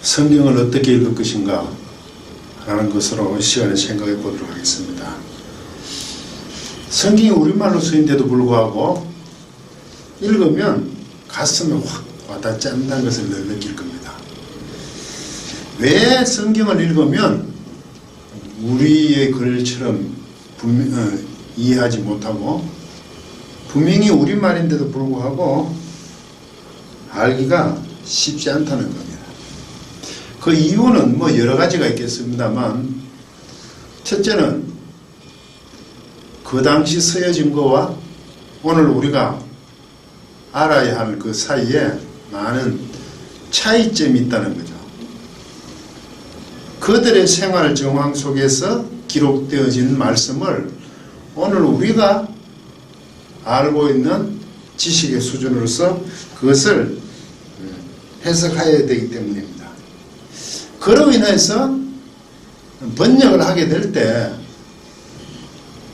성경을 어떻게 읽을 것인가 라는 것으로 이 시간에 생각해 보도록 하겠습니다. 성경이 우리말로 쓰인데도 불구하고 읽으면 가슴에 확 와닿지 않는다는 것을 늘 느낄 겁니다. 왜 성경을 읽으면 우리의 글처럼 이해하지 못하고 분명히 우리말인데도 불구하고 알기가 쉽지 않다는 겁니다. 그 이유는 뭐 여러 가지가 있겠습니다만, 첫째는 그 당시 쓰여진 거와 오늘 우리가 알아야 할 그 사이에 많은 차이점이 있다는 거죠. 그들의 생활 정황 속에서 기록되어진 말씀을 오늘 우리가 알고 있는 지식의 수준으로서 그것을 해석해야 되기 때문입니다. 그로 인해서 번역을 하게 될 때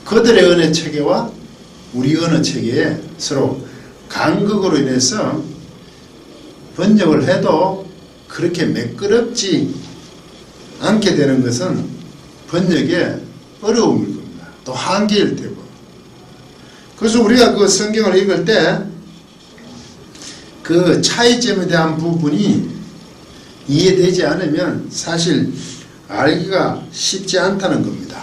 그들의 언어 체계와 우리 언어 체계에 서로 간극으로 인해서 번역을 해도 그렇게 매끄럽지 않게 되는 것은 번역의 어려움일 겁니다. 또 한계일 테고. 그래서 우리가 그 성경을 읽을 때 그 차이점에 대한 부분이 이해되지 않으면 사실 알기가 쉽지 않다는 겁니다.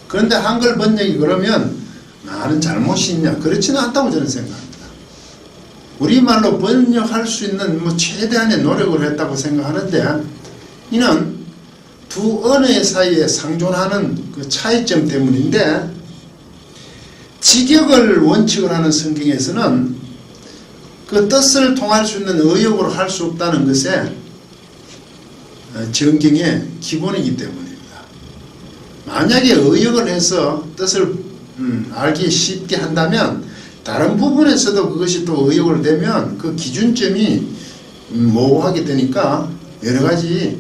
그런데 한글 번역이 그러면 나는 잘못이 있냐? 그렇지는 않다고 저는 생각합니다. 우리말로 번역할 수 있는 최대한의 노력을 했다고 생각하는데, 이는 두 언어의 사이에 상존하는 그 차이점 때문인데, 직역을 원칙을 하는 성경에서는 그 뜻을 통할 수 있는 의역으로 할 수 없다는 것에 정경의 기본이기 때문입니다. 만약에 의역을 해서 뜻을 알기 쉽게 한다면 다른 부분에서도 그것이 또 의역을 되면 그 기준점이 모호하게 되니까 여러 가지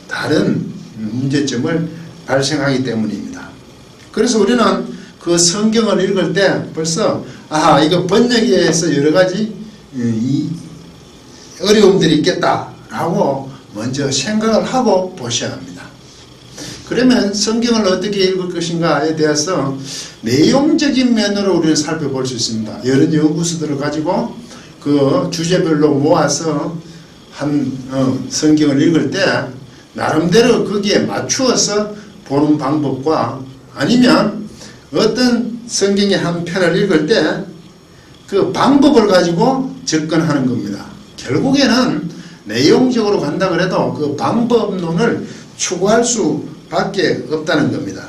다른 문제점을 발생하기 때문입니다. 그래서 우리는 그 성경을 읽을 때 벌써 이거 번역에서 여러 가지 어려움들이 있겠다라고 먼저 생각을 하고 보셔야 합니다. 그러면 성경을 어떻게 읽을 것인가에 대해서 내용적인 면으로 우리는 살펴볼 수 있습니다. 여러 연구소들을 가지고 그 주제별로 모아서 한 성경을 읽을 때 나름대로 거기에 맞추어서 보는 방법과, 아니면 어떤 성경의 한 편을 읽을 때 그 방법을 가지고 접근하는 겁니다. 결국에는 내용적으로 간다 그래도 그 방법론을 추구할 수밖에 없다는 겁니다.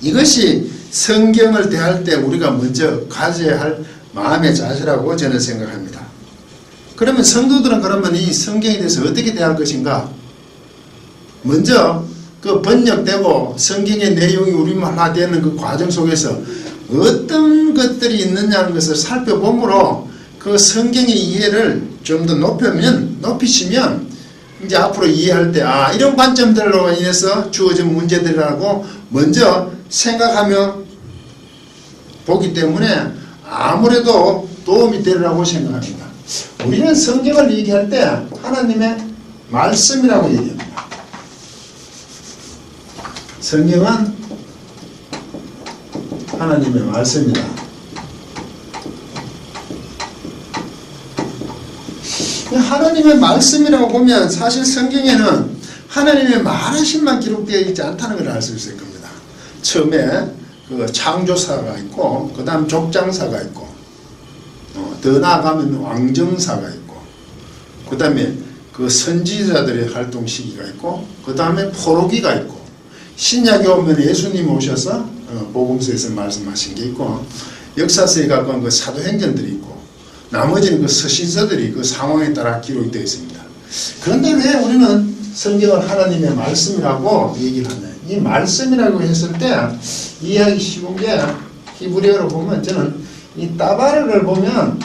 이것이 성경을 대할 때 우리가 먼저 가져야 할 마음의 자세라고 저는 생각합니다. 그러면 성도들은 그러면 이 성경에 대해서 어떻게 대할 것인가? 먼저 그 번역되고 성경의 내용이 우리말화되는 그 과정 속에서 어떤 것들이 있느냐는 것을 살펴보므로 그 성경의 이해를 좀 더 높이시면 이제 앞으로 이해할 때 이런 관점들로 인해서 주어진 문제들이라고 먼저 생각하며 보기 때문에 아무래도 도움이 되리라고 생각합니다. 우리는 성경을 얘기할 때 하나님의 말씀이라고 얘기합니다. 성경은 하나님의 말씀이다. 하나님의 말씀이라고 보면 사실 성경에는 하나님의 말하심만 기록되어 있지 않다는 걸 알 수 있을 겁니다. 처음에 그 창조사가 있고, 그 다음 족장사가 있고, 더 나아가면 왕정사가 있고, 그 다음에 그 선지자들의 활동 시기가 있고, 그 다음에 포로기가 있고, 신약에 오면 예수님 오셔서 복음서에서 말씀하신 게 있고, 역사서에 가까운 그 사도행전들이 있고, 나머지는 그 서신서들이 그 상황에 따라 기록이 되어 있습니다. 그런데 왜 우리는 성경을 하나님의 말씀이라고 얘기를 하냐? 이 말씀이라고 했을 때 이해하기 쉬운 게, 히브리어로 보면 저는 이 따바르를 보면,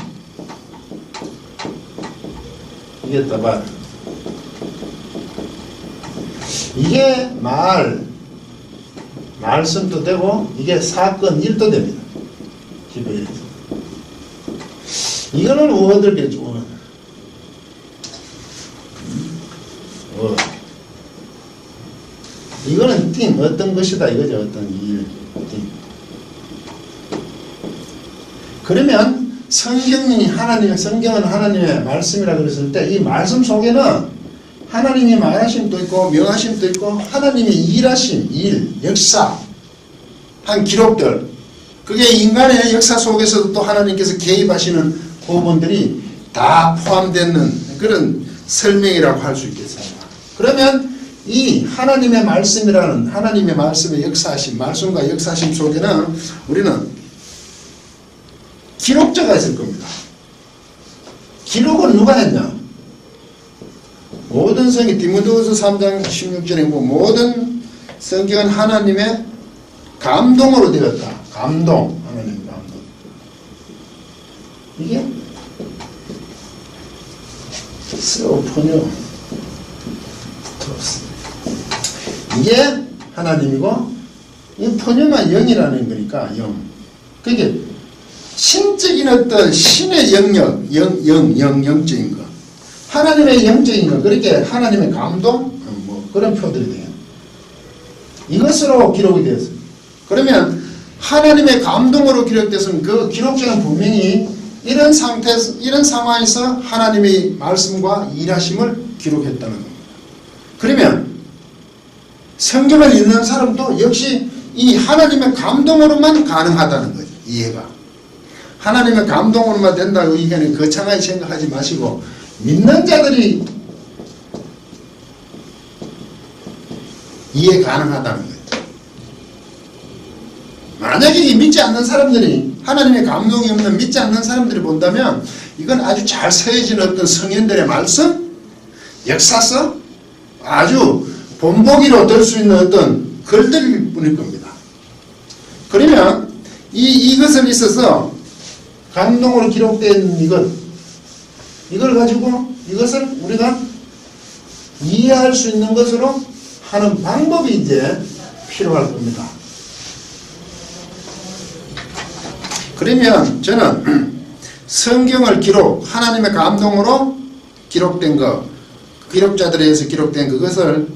이게 따바르, 이게 말씀도 되고 이게 사건 일도 됩니다. 히브리어에서 이거는 워드겠죠. 이거는 띵 어떤 것이다 이거죠. 어떤 일. 띵. 그러면 성경은 하나님의 말씀이라 그랬을 때 이 말씀 속에는 하나님이 말하심도 있고 명하심도 있고 하나님이 일하심, 일, 역사 한 기록들 그게 인간의 역사 속에서도 또 하나님께서 개입하시는 부분들이 다 포함되는 그런 설명이라고 할 수 있겠습니다. 그러면 이 하나님의 말씀이라는 하나님의 말씀의 역사하심, 말씀과 역사하심 속에는 우리는 기록자가 있을 겁니다. 기록은 누가 했냐? 모든 성경, 디모데후서 3장 16절에 모든 성경은 하나님의 감동으로 되었다. 감동, 하나님의 감동. 이게 스로포뇨 이게 하나님이고 이 포뇨가 영이라는 거니까 영. 그게 신적인 어떤 신의 영역, 영적인 거. 하나님의 영적인 거. 그렇게 하나님의 감동? 뭐 그런 표들이 돼요. 이것으로 기록이 되었어요. 그러면 하나님의 감동으로 기록됐으면 그 기록자는 분명히 이런 상태에서, 이런 상황에서 하나님의 말씀과 일하심을 기록했다는 겁니다. 그러면 성경을 읽는 사람도 역시 이 하나님의 감동으로만 가능하다는 거죠. 이해가. 하나님의 감동으로만 된다고 이거는 거창하게 생각하지 마시고 믿는 자들이 이해 가능하다는 거예요. 만약에 믿지 않는 사람들이 하나님의 감동이 없는 믿지 않는 사람들이 본다면 이건 아주 잘 서해진 어떤 성인들의 말씀, 역사서 아주 본보기로 될 수 있는 어떤 글들일 뿐일 겁니다. 그러면 이것을 있어서 감동으로 기록된 이걸 가지고 이것을 우리가 이해할 수 있는 것으로 하는 방법이 이제 필요할 겁니다. 그러면 저는 성경을 하나님의 감동으로 기록된 것, 기록자들에 의해서 기록된 그것을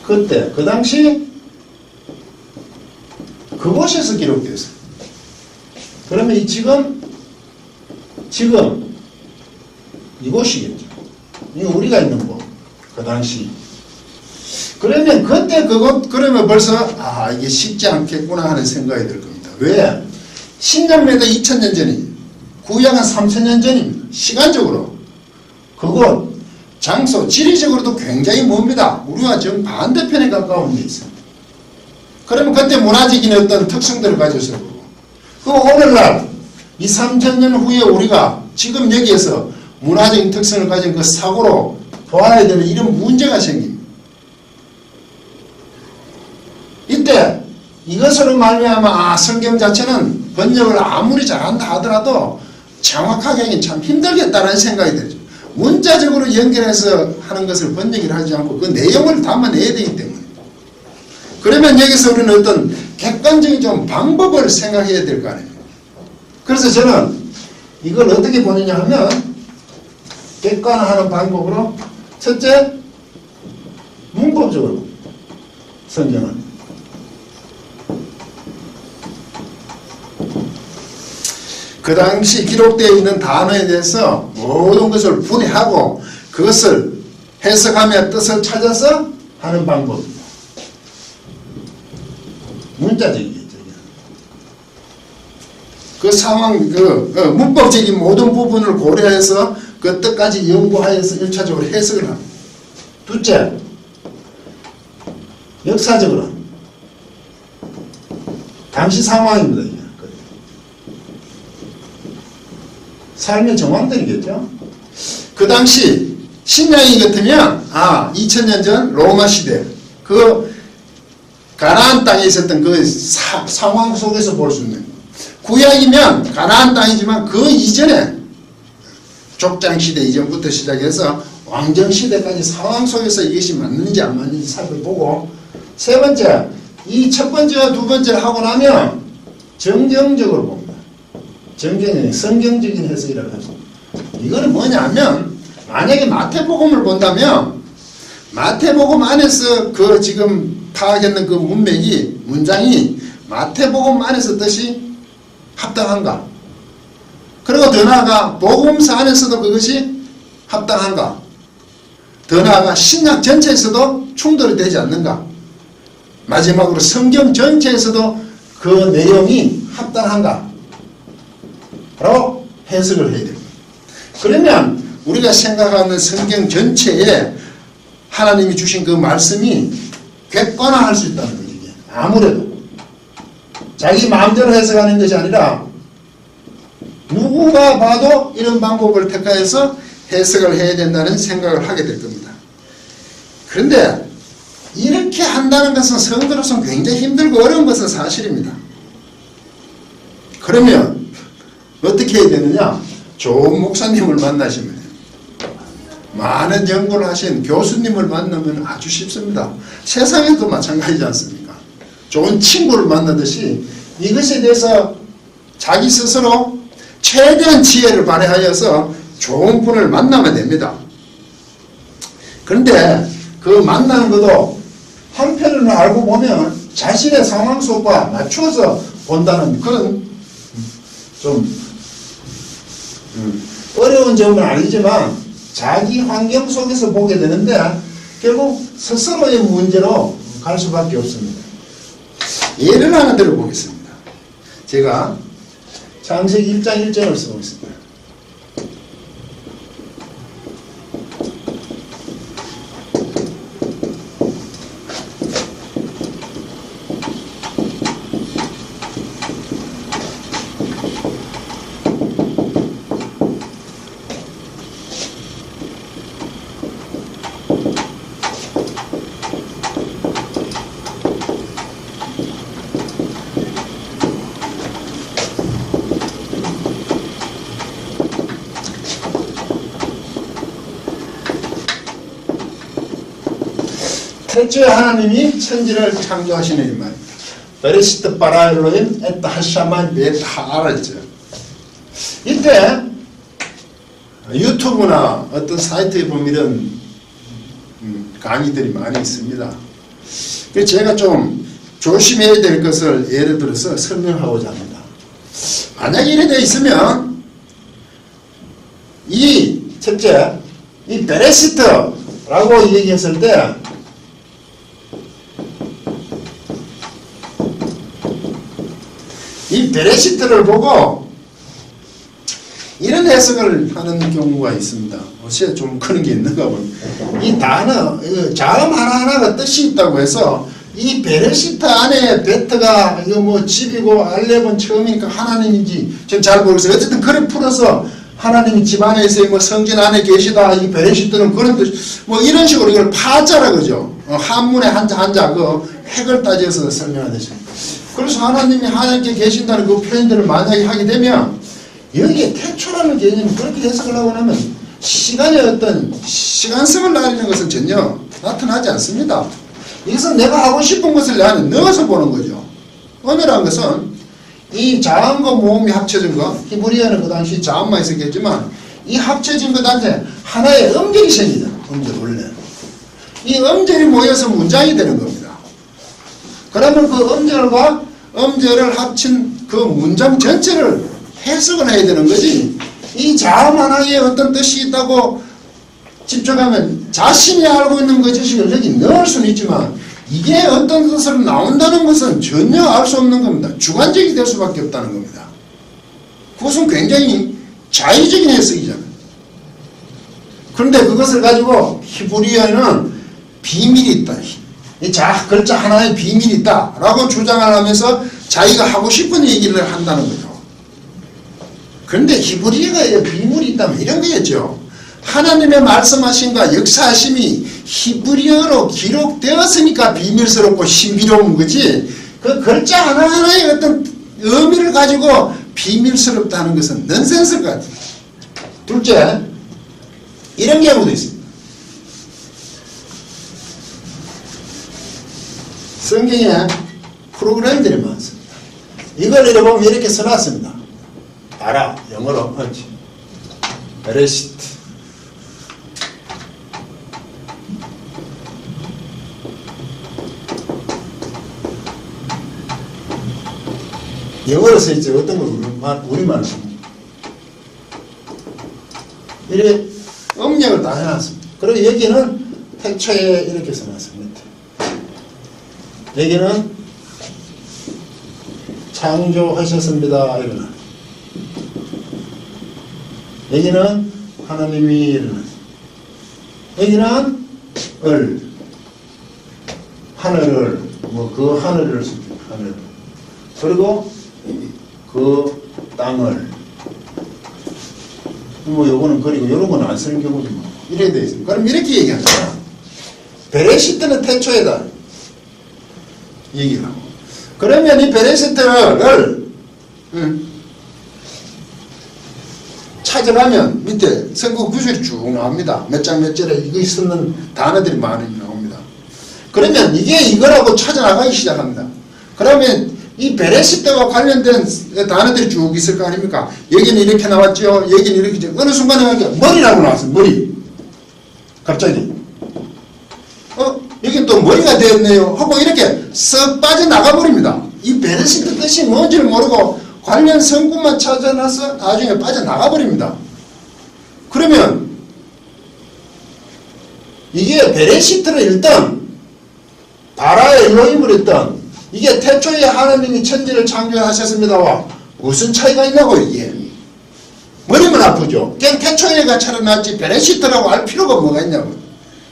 그때, 그 당시 그곳에서 기록되었어요. 그러면 이 지금 이곳이겠죠. 이 우리가 있는 곳, 그 당시. 그러면 그때 그러면 벌써 이게 쉽지 않겠구나 하는 생각이 들 겁니다. 왜? 신약매도 2000년 전이에요. 구약은 3000년 전입니다. 시간적으로 그곳, 장소, 지리적으로도 굉장히 멉니다. 우리와 정반대편에 가까운 데 있어요. 그러면 그때 문화적인 어떤 특성들을 가졌을 거고 그 오늘날 2, 3000년 후에 우리가 지금 여기에서 문화적인 특성을 가진 그 사고로 보아야 되는 이런 문제가 생깁니다. 이때 이것으로 말미암아 성경 자체는 번역을 아무리 잘한다 하더라도 정확하게 하긴 참 힘들겠다는 생각이 들죠. 문자적으로 연결해서 하는 것을 번역을 하지 않고 그 내용을 담아내야 되기 때문에. 그러면 여기서 우리는 어떤 객관적인 좀 방법을 생각해야 될 거 아닙니까? 그래서 저는 이걸 어떻게 보느냐 하면 객관화하는 방법으로 첫째, 문법적으로 성경은 그 당시 기록되어 있는 단어에 대해서 모든 것을 분해하고 그것을 해석하며 뜻을 찾아서 하는 방법입니다. 문자적이겠죠. 그 상황, 문법적인 모든 부분을 고려해서 그 뜻까지 연구하여서 1차적으로 해석을 합니다. 둘째, 역사적으로 당시 상황입니다. 삶의 정황들이겠죠. 그 당시 신약이 같으면 2000년 전 로마 시대 그 가나안 땅에 있었던 그 상황 속에서 볼 수 있는 구약이면 가나안 땅이지만 그 이전에 족장 시대 이전부터 시작해서 왕정 시대까지 상황 속에서 이것이 맞는지 안 맞는지 살펴보고 세 번째 이 첫 번째와 두 번째를 하고 나면 정경적으로 봅니다. 성경적인 해석이라고 해서 이거는 뭐냐면 만약에 마태복음을 본다면 마태복음 안에서 그 지금 파악했는 그 문장이 마태복음 안에서 뜻이 합당한가? 그리고 더 나아가 복음서 안에서도 그것이 합당한가? 더 나아가 신약 전체에서도 충돌이 되지 않는가? 마지막으로 성경 전체에서도 그 내용이 합당한가? 라고 해석을 해야 됩니다. 그러면 우리가 생각하는 성경 전체에 하나님이 주신 그 말씀이 객관화할 수 있다는 거죠. 이게. 아무래도 자기 마음대로 해석하는 것이 아니라 누구가 봐도 이런 방법을 택하여서 해석을 해야 된다는 생각을 하게 될 겁니다. 그런데 이렇게 한다는 것은 성도로서는 굉장히 힘들고 어려운 것은 사실입니다. 그러면 어떻게 해야 되느냐? 좋은 목사님을 만나시면 돼요. 많은 연구를 하신 교수님을 만나면 아주 쉽습니다. 세상에도 마찬가지지 않습니까? 좋은 친구를 만나듯이 이것에 대해서 자기 스스로 최대한 지혜를 발휘하여서 좋은 분을 만나면 됩니다. 그런데 그 만나는 것도 한편으로 알고 보면 자신의 상황 속과 맞추어서 본다는 그런 좀 어려운 점은 아니지만 자기 환경 속에서 보게 되는데 결국 스스로의 문제로 갈 수밖에 없습니다. 예를 하나 들어보겠습니다. 제가 창세기 1장 1절을 써보겠습니다. 태초에 하나님이 천지를 창조하시는 이 말입니다. 베레시트 바라 엘로힘 에타 하샤만 베타알았죠. 이때 유튜브나 어떤 사이트에 보면 이런 강의들이 많이 있습니다. 그래서 제가 좀 조심해야 될 것을 예를 들어서 설명하고자 합니다. 만약에 이래 되어 있으면 이 첫째 이 베레시트라고 얘기했을 때 이 베레시트를 보고 이런 해석을 하는 경우가 있습니다. 혹시 좀 그런 게 있는가 봅니다. 이 단어, 자음 하나하나가 뜻이 있다고 해서 이 베레시트 안에 베트가 이거 뭐 집이고 알렙은 처음이니까 하나님인지 좀 잘 모르겠어요. 어쨌든 그래 풀어서 하나님이 집 안에서 뭐 성전 안에 계시다. 이 베레시트는 그런 뜻, 뭐 이런 식으로 이걸 파자라 그러죠. 한문에 한자 그 획을 따져서 설명하듯이. 그래서 하나님이 하나님께 계신다는 그 표현들을 만약에 하게 되면 여기에 태초라는 개념이 그렇게 해석을 하고 나면 시간의 어떤 시간성을 나타내는 것은 전혀 나타나지 않습니다. 이것은 내가 하고 싶은 것을 내 안에 넣어서 보는 거죠. 언어라는 것은 이 자음과 모음이 합쳐진 것, 히브리어는 그 당시 자음만 있었겠지만 이 합쳐진 것 안에 하나의 음절이 생기죠. 음절 원래. 이 음절이 모여서 문장이 되는 겁니다. 그러면 그 음절과 음절을 합친 그 문장 전체를 해석을 해야 되는 거지. 이 자음 하나에 어떤 뜻이 있다고 집중하면 자신이 알고 있는 그 지식을 여기 넣을 수는 있지만 이게 어떤 뜻으로 나온다는 것은 전혀 알 수 없는 겁니다. 주관적이 될 수밖에 없다는 겁니다. 그것은 굉장히 자의적인 해석이잖아요. 그런데 그것을 가지고 히브리어는 비밀이 있다. 이 글자 하나에 비밀이 있다 라고 주장을 하면서 자기가 하고 싶은 얘기를 한다는 거죠. 그런데 히브리어가 비밀이 있다면 이런 거겠죠. 하나님의 말씀하심과 역사하심이 히브리어로 기록되었으니까 비밀스럽고 신비로운 거지 그 글자 하나하나의 어떤 의미를 가지고 비밀스럽다는 것은 넌센스 같아요. 둘째, 이런 경우도 있습니다. 성경에 프로그램들이 많습니다. 이걸 읽어보면 이렇게 써놨습니다. 알아, 영어로 베레시트 영어로 써있죠. 어떤 걸 우리말로 이렇게 음력을 다 해놨습니다. 그리고 여기는 태초에 이렇게 써놨습니다. 여기는 창조하셨습니다. 이러나 여기는 하나님이 이러나 여기는 하늘을 그 하늘을 씁니다. 하늘 그리고 그 땅을 요거는 그리고 요런 건 안 쓰는 경우도 뭐 이래 돼 있습니다. 그럼 이렇게 얘기합니다. 베레시트는 태초에다 얘기를 하고 그러면 이 베레시트를 찾아가면 밑에 성경 구절이 쭉 나옵니다. 몇 장 몇 절에 이거 쓰는 단어들이 많이 나옵니다. 그러면 이게 이거라고 찾아나가기 시작합니다. 그러면 이 베레시트와 관련된 단어들이 쭉 있을 거 아닙니까? 여기는 이렇게 나왔죠. 여기는 이렇게 어느 순간에 머리라고 나왔어요. 머리. 갑자기 여기 또 머리가 되었네요 하고 이렇게 썩 빠져나가 버립니다. 이 베레시트 뜻이 뭔지를 모르고 관련 성구만 찾아놔서 나중에 빠져나가 버립니다. 그러면 이게 베레시트를 일단 바라의 엘로힘을 일단 이게 태초에 하나님이 천지를 창조하셨습니다와 무슨 차이가 있냐고 이게 머리만 아프죠. 그냥 태초에가 차려놨지 베레시트라고 할 필요가 뭐가 있냐고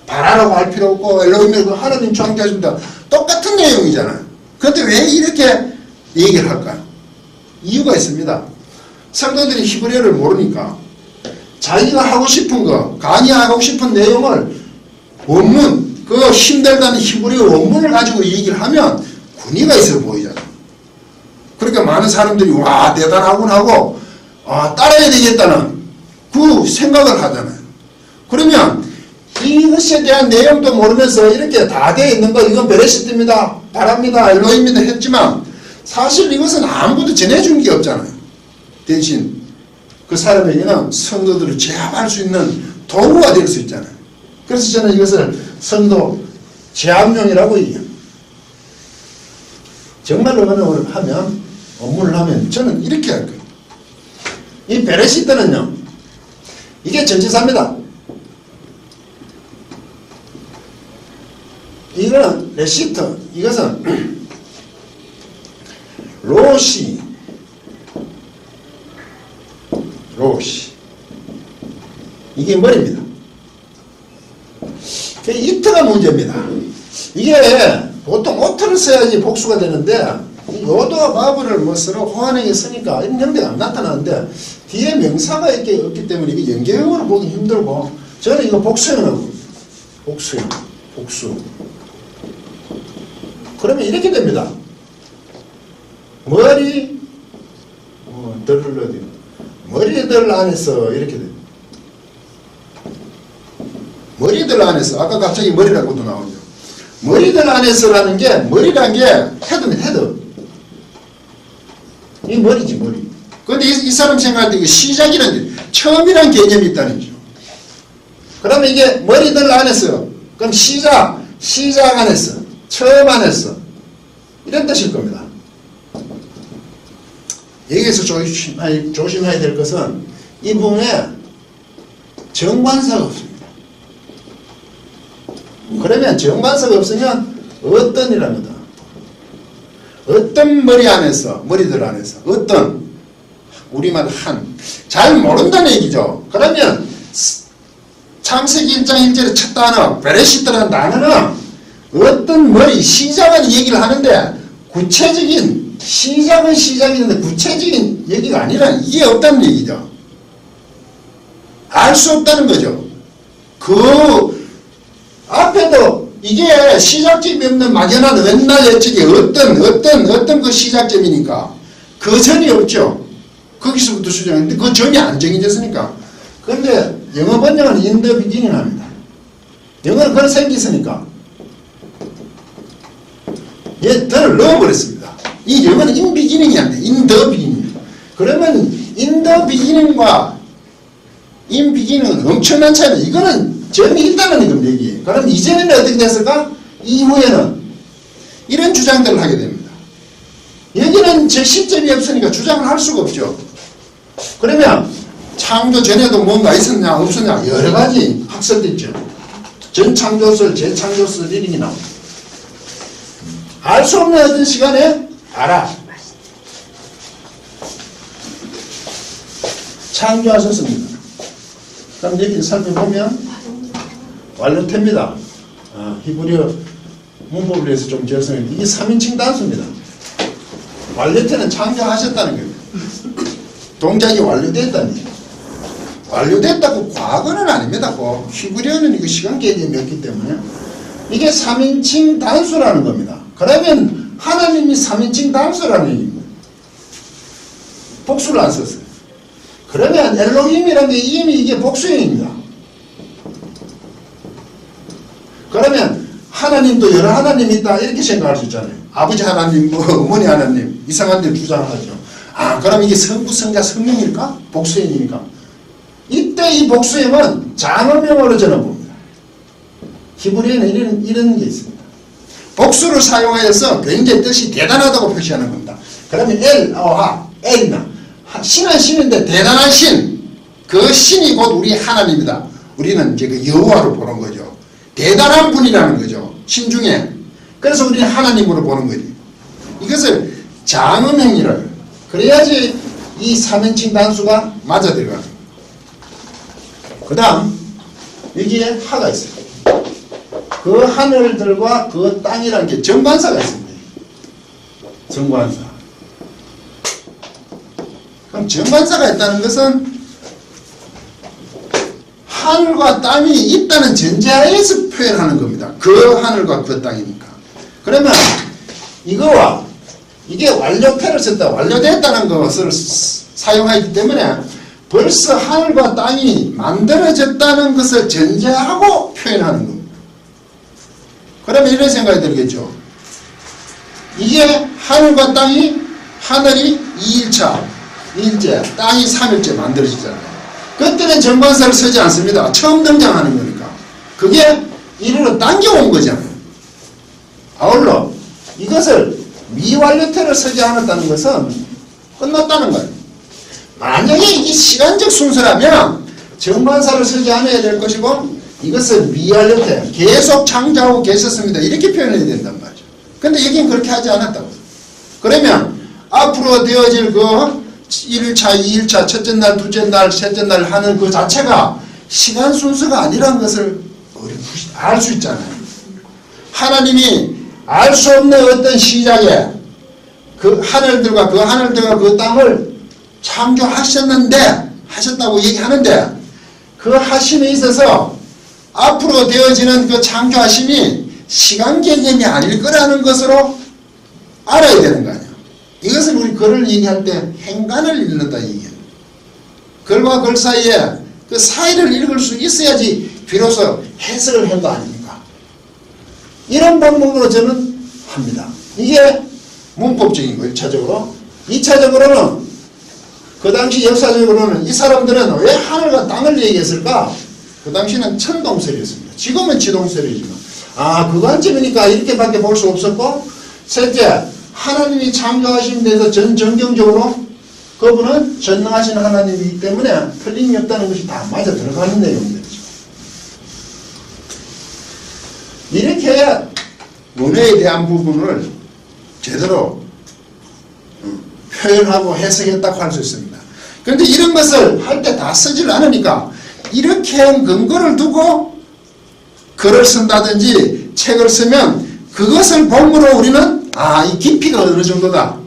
바라라고 할 필요 없고 엘로힘이라고 하나님 창조하십니다. 똑같은 내용이잖아요. 그런데 왜 이렇게 얘기를 할까요? 이유가 있습니다. 성도들이 히브리어를 모르니까 자기가 하고 싶은 거 강의하고 싶은 내용을 원문 그 힘들다는 히브리어 원문을 가지고 얘기를 하면 군의가 있어 보이잖아요. 그러니까 많은 사람들이 와 대단하군 하고 따라야 되겠다는 그 생각을 하잖아요. 그러면 이것에 대한 내용도 모르면서 이렇게 다 되어 있는 거 이건 베레시트입니다. 바랍니다. 엘로힘입니다 했지만 사실 이것은 아무것도 전해준 게 없잖아요. 대신 그 사람에게는 성도들을 제압할 수 있는 도구가 될 수 있잖아요. 그래서 저는 이것을 성도 제압용이라고 얘기합니다. 정말로 언어를 하면 업무를 하면 저는 이렇게 할 거예요. 이 베레시트는요 이게 전치사입니다. 이거는 레시트 이것은 로시 이게 머리입니다. 이트가 문제입니다. 이게 보통 오트를 써야지 복수가 되는데 요도와 바브를 뭐 서로 호환하게 쓰니까 이런 형태가 안 나타나는데 뒤에 명사가 이렇게 없기 때문에 이게 연계형으로 보기 힘들고 저는 이거 복수형으로 복수 그러면 이렇게 됩니다. 머리들 안에서 이렇게 됩니다. 머리들 안에서 아까 갑자기 머리라고도 나오죠. 머리들 안에서라는 게 머리란 게 헤드입니다. 헤드. 이 머리지 머리. 그런데 이 사람 생각할 때 이게 시작이라는 처음이란 개념이 있다는 거죠. 그러면 이게 머리들 안에서 그럼 시작 안에서 처음 안에서 이런 뜻일 겁니다. 여기에서 조심해야 될 것은 이 부분에 정관사가 없습니다. 그러면 정관사가 없으면 어떤이랍니다. 어떤 머리 안에서 머리들 안에서 어떤 우리말 한 잘 모른다는 얘기죠. 그러면 창세기 1장 1절의 첫 단어 베레시트라는 단어는 어떤 머리 시작은 얘기를 하는데 구체적인 시작은 시작이는데 구체적인 얘기가 아니라 이게 없다는 얘기죠. 알 수 없다는 거죠. 그 앞에도 이게 시작점이 없는 막연한 옛날 예측이 어떤 그 시작점이니까 그 전이 없죠. 거기서부터 수정했는데 그 전이 안 정해졌으니까. 그런데 영어 번역은 in the beginning 합니다. 영어는 그런 생기 있으니까 얘 더를 넣어버렸습니다. 이 영어는 in beginning이 안 돼. in the beginning. 그러면 in the beginning과 in beginning은 엄청난 차이다. 이거는 점이 있다는 건 얘기예요. 그럼 이전에는 어떻게 됐을까? 이후에는 이런 주장들을 하게 됩니다. 여기는 제 시점이 없으니까 주장을 할 수가 없죠. 그러면 창조 전에도 뭔가 있었냐 없었냐 여러 가지 학설됐죠. 전창조설, 재창조설 이런 게 나옵니다. 알 수 없는 어떤 시간에 알아. 창조하셨습니다. 그럼 여기 살펴보면 완료태입니다. 히브리어 문법을 해서 좀 죄송해요. 이게 3인칭 단수입니다. 완료태는 창조하셨다는 거예요. 동작이 완료됐다니. 완료됐다고 과거는 아닙니다. 히브리어는 이거 시간 개념이 없기 때문에 이게 3인칭 단수라는 겁니다. 그러면 하나님이 3인칭 단수라는 얘기입니다. 복수를 안 썼어요. 그러면 엘로힘이라는 게 이미 이게 복수형입니다. 그러면 하나님도 여러 하나님이 있다 이렇게 생각할 수 있잖아요. 아버지 하나님, 어머니 하나님 이상한 데 주장하죠. 그럼 이게 성부, 성자, 성령일까? 복수형이니까. 이때 이 복수형은 장어명으로 저는 봅니다. 히브리어는 이런 게 있습니다. 복수를 사용하여서 굉장히 뜻이 대단하다고 표시하는 겁니다. 그러면 엘이나 신은 신인데 대단한 신, 그 신이 곧 우리 하나님이다. 우리는 이제 그 여호와로 보는 거죠. 대단한 분이라는 거죠. 신 중에. 그래서 우리는 하나님으로 보는 거지. 이것을 장음행이라고 해요. 그래야지 이 3인칭 단수가 맞아 들어가는 거예요. 그 다음 여기에 하가 있어요. 그 하늘들과 그 땅이라는 게 정관사가 있습니다. 정관사. 그럼 정관사가 있다는 것은 하늘과 땅이 있다는 전제하에서 표현하는 겁니다. 그 하늘과 그 땅이니까. 그러면 이거와 이게 완료태를 썼다. 완료됐다는 것을 사용하기 때문에 벌써 하늘과 땅이 만들어졌다는 것을 전제하고 표현하는 겁니다. 그러면 이런 생각이 들겠죠. 이게 하늘과 땅이 하늘이 2일차 2일째, 땅이 3일째 만들어지잖아요. 그때는 정관사를 쓰지 않습니다. 처음 등장하는 거니까. 그게 이리로 당겨온 거잖아요. 아울러 이것을 미완료태를 쓰지 않았다는 것은 끝났다는 거예요. 만약에 이게 시간적 순서라면 정관사를 쓰지 않아야 될 것이고 이것을 미완료태, 계속 창조하고 계셨습니다. 이렇게 표현해야 된단 말이죠. 근데 여긴 그렇게 하지 않았다고. 그러면 앞으로 되어질 그 1일차, 2일차, 첫째 날, 둘째 날, 셋째 날 하는 그 자체가 시간 순서가 아니라는 것을 알 수 있잖아요. 하나님이 알 수 없는 어떤 시작에 그 하늘들과 그 땅을 창조하셨는데, 하셨다고 얘기하는데, 그 하심에 있어서 앞으로 되어지는 그 창조하심이 시간 개념이 아닐 거라는 것으로 알아야 되는 거 아니에요. 이것을 우리 글을 얘기할 때 행간을 읽는다 얘기해요. 글과 글 사이에 그 사이를 읽을 수 있어야지 비로소 해석을 한 거 아닙니까? 이런 방법으로 저는 합니다. 이게 문법적인 거예요. 1차적으로. 2차적으로는 그 당시 역사적으로는 이 사람들은 왜 하늘과 땅을 얘기했을까? 그 당시는 천동설이었습니다. 지금은 지동설이지만 그 관점이니까 이렇게밖에 볼 수 없었고, 셋째, 하나님이 창조하신 데서 전경적으로 그분은 전능하신 하나님이기 때문에 틀림이 없다는 것이 다 맞아 들어가는 내용들이죠. 이렇게 문화에 대한 부분을 제대로 표현하고 해석했다고 할 수 있습니다. 그런데 이런 것을 할 때 다 쓰질 않으니까 이렇게 한 근거를 두고 글을 쓴다든지 책을 쓰면 그것을 본으로 우리는 이 깊이가 어느 정도다.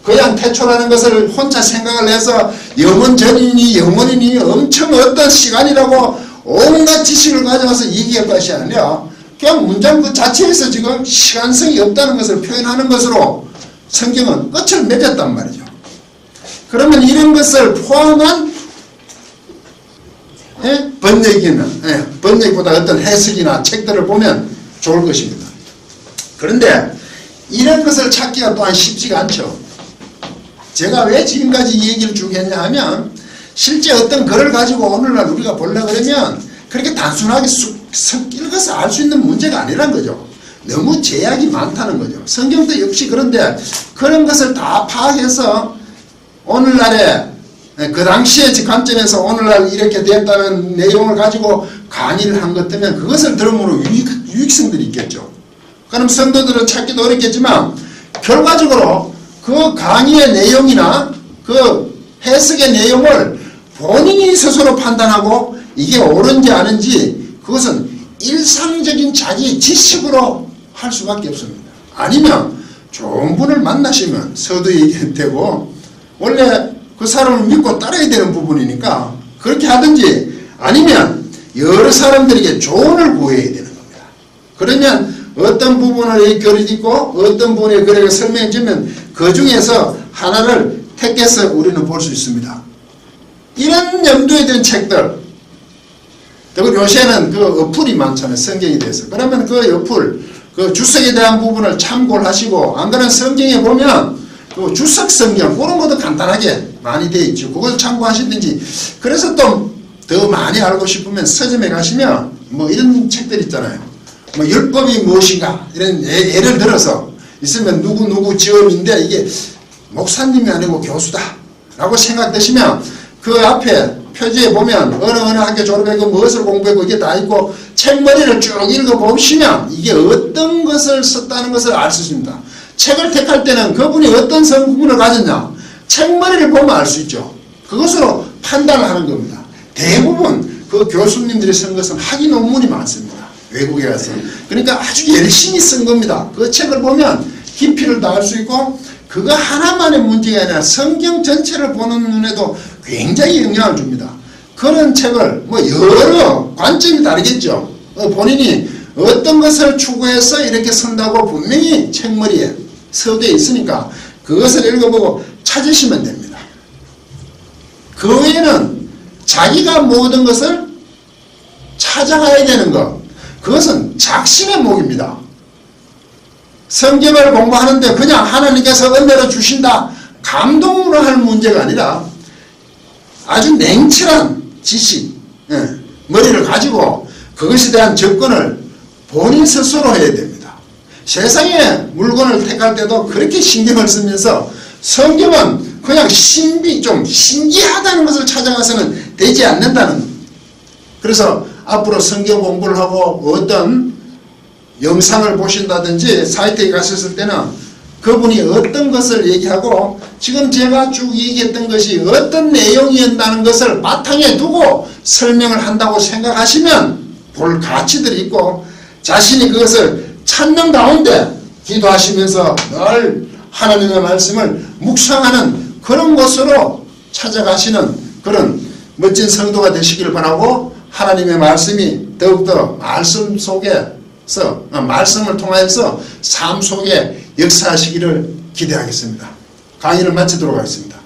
그냥 태초라는 것을 혼자 생각을 해서 영원전이니 영원이니 엄청 어떤 시간이라고 온갖 지식을 가져와서 얘기할 것이 아니라 그냥 문장 그 자체에서 지금 시간성이 없다는 것을 표현하는 것으로 성경은 끝을 맺었단 말이죠. 그러면 이런 것을 포함한 번역보다 어떤 해석이나 책들을 보면 좋을 것입니다. 그런데 이런 것을 찾기가 또한 쉽지가 않죠. 제가 왜 지금까지 이 얘기를 쭉 했냐 하면 실제 어떤 글을 가지고 오늘날 우리가 보려고 그러면 그렇게 단순하게 쓱 읽어서 알 수 있는 문제가 아니란 거죠. 너무 제약이 많다는 거죠. 성경도 역시 그런데 그런 것을 다 파악해서 오늘날에 그 당시의 관점에서 오늘날 이렇게 됐다는 내용을 가지고 강의를 한 것 때문에 그것을 들음으로 유익성들이 있겠죠. 그럼 성도들은 찾기도 어렵겠지만 결과적으로 그 강의의 내용이나 그 해석의 내용을 본인이 스스로 판단하고 이게 옳은지 아닌지 그것은 일상적인 자기 지식으로 할 수밖에 없습니다. 아니면 좋은 분을 만나시면 서도 얘기되고 원래 그 사람을 믿고 따라야 되는 부분이니까 그렇게 하든지 아니면 여러 사람들에게 조언을 구해야 되는 겁니다. 그러면 어떤 부분을 교리짓고 어떤 부분에 그렇게 설명해 주면 그 중에서 하나를 택해서 우리는 볼 수 있습니다. 이런 염두에 든 책들 그리고 요새는 그 어플이 많잖아요. 성경에 대해서. 그러면 그 어플 그 주석에 대한 부분을 참고를 하시고 안 그러면 성경에 보면 그 주석 성경 그런 것도 간단하게 많이 되어 있죠. 그걸 참고하시든지 그래서 또 더 많이 알고 싶으면 서점에 가시면 뭐 이런 책들 있잖아요. 뭐 율법이 무엇인가 이런 예를 들어서 있으면 누구 지음인데 이게 목사님이 아니고 교수다 라고 생각되시면 그 앞에 표지에 보면 어느 학교 졸업했고 무엇을 공부했고 이게 다 있고 책머리를 쭉 읽어보시면 이게 어떤 것을 썼다는 것을 알 수 있습니다. 책을 택할 때는 그분이 어떤 성품을 가졌냐 책머리를 보면 알 수 있죠. 그것으로 판단을 하는 겁니다. 대부분 그 교수님들이 쓴 것은 학위 논문이 많습니다. 외국에 가서. 그러니까 아주 열심히 쓴 겁니다. 그 책을 보면 깊이를 다 알 수 있고 그거 하나만의 문제가 아니라 성경 전체를 보는 눈에도 굉장히 영향을 줍니다. 그런 책을 뭐 여러 관점이 다르겠죠. 본인이 어떤 것을 추구해서 이렇게 쓴다고 분명히 책머리에 서게 있으니까 그것을 읽어보고 찾으시면 됩니다. 그 외에는 자기가 모든 것을 찾아가야 되는 것 그것은 작심의 목입니다. 성경을 공부하는데 그냥 하나님께서 은혜로 주신다 감동으로 할 문제가 아니라 아주 냉철한 지식 머리를 가지고 그것에 대한 접근을 본인 스스로 해야 됩니다. 세상의 물건을 택할 때도 그렇게 신경을 쓰면서 성경은 그냥 좀 신기하다는 것을 찾아가서는 되지 않는다는 겁니다. 그래서 앞으로 성경 공부를 하고 어떤 영상을 보신다든지 사이트에 가셨을 때는 그분이 어떤 것을 얘기하고 지금 제가 쭉 얘기했던 것이 어떤 내용이었다는 것을 바탕에 두고 설명을 한다고 생각하시면 볼 가치들이 있고 자신이 그것을 찾는 가운데 기도하시면서 늘 하나님의 말씀을 묵상하는 그런 곳으로 찾아가시는 그런 멋진 성도가 되시길 바라고 하나님의 말씀이 더욱더 말씀 속에서 말씀을 통하여서 삶 속에 역사하시기를 기대하겠습니다. 강의를 마치도록 하겠습니다.